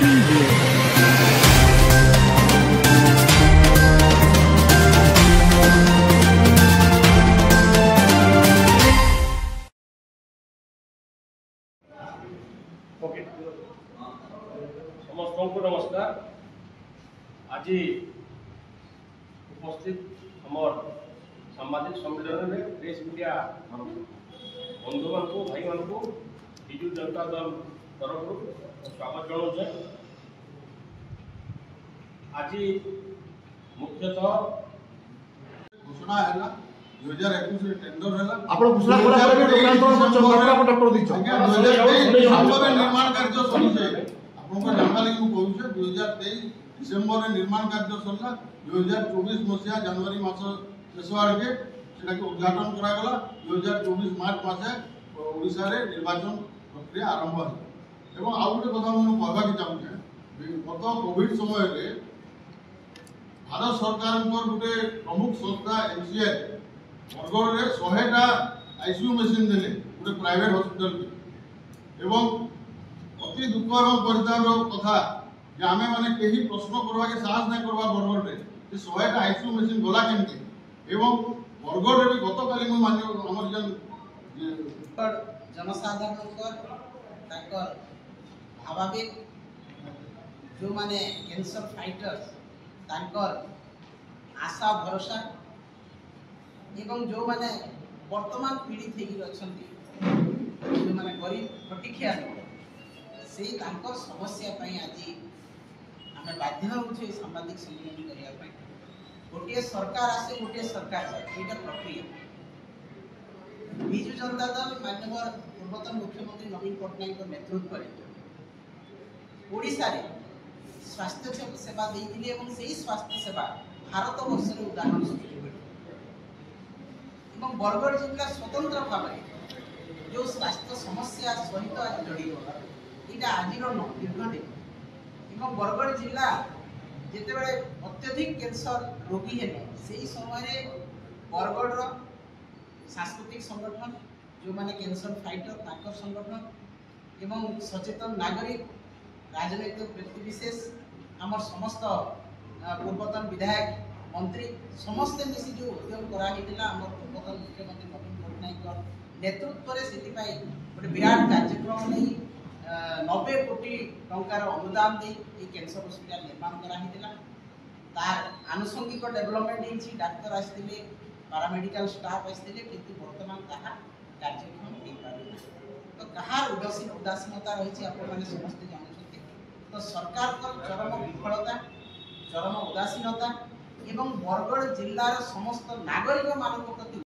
Preview. Okay समस्त को नमस्कार। आज उपस्थित हमर सामाजिक सम्मेलन में प्रेस मीडिया बंधु मान भाई मान विजु जनता दल तरफ स्वागत जनाऊे। आज मुख्यतः घोषणा है 2021 टेंडर है आपण घोषणा करा पर डॉक्टर डॉक्टर दिछ निर्माण कार्य सरी आपको जानवा लगी मु कहू 2023 डिसेंबर में निर्माण कार्य सरला 2024 मसिया जनवरी मास शेष आड़के सेटा के उद्घाटन करा गला 2024 मार्च मासे ओडिसा रे निर्वाचन प्रक्रिया आरंभ है। एवं आउ गोटे कथा मु कहबा के चाहू छे गत कोविड समय रे भारत सरकार गोटे प्रमुख संस्था एमसीएल बरगढ़ रे 100टा आईसीयू मशीन देले गोटे प्राइवेट हॉस्पिटल के। एवं अति दुख एवं परिताप कथा जे आमे माने केही प्रश्न करवा के साहस नहीं करवा बरगढ़ रे 100टा आईसीयू मशीन गला केमते। एवं बरगढ़ रे भी गत काली मु मान्य हमर जन जनसाधारण भावावेग जो माने कैंसर फाइटर्स तांकर आशा भरोसा एवं जो माने वर्तमान पीड़ित होकर जो माने गरीब खटिखिया से तांकर समस्या पई आज आम बाध्य होछे सामाजिक सम्मेलन करिया पई। गोटे सरकार आसे गोटे सरकार जाए एटा प्रक्रिया। विजु जनता दल माननीय पूर्वतन मुख्यमंत्री नवीन पट्टनायक नेतृत्व में ओडिशा रे स्वास्थ्य सेवा देइथिले एवं सेही स्वास्थ्य सेवा भारत वर्ष रे उदाहरण सृष्टि एवं बरगढ़ जिला स्वतंत्र भाव जो स्वास्थ्य समस्या सहित आज जड़ी यहाँ आज दीर्घ दिन एवं बरगढ़ जिला जिते अत्यधिक कैंसर रोगी है से समय बरगढ़ सांस्कृतिक संगठन जो माने कैंसर फाइटर ताकर संगठन एवं सचेतन नागरिक राजनैतिक व्यक्तिविशेष आमर समस्त पूर्वतन विधायक मंत्री समस्ते मिसी जो उद्यम कराइला पूर्वतन मुख्यमंत्री नवीन पट्टनायक नेतृत्व में से गोटे विराट कार्यक्रम नहीं 90 कोटी टंकार अनुदान दे कैंसर हॉस्पिटल निर्माण कराइला। तार आनुषंगिक डेवलपमेंट होती डाक्तर आसते पारामेडिकल स्टाफ आसते किंतु वर्तमान ताहा कार्यक्रम हो पारे तो कहार उदासीनता रही आप समस्ते जानते। तो सरकार चरम विफलता चरम उदासीनता एवं बरगढ़ जिलार समस्त नागरिक मान प्रति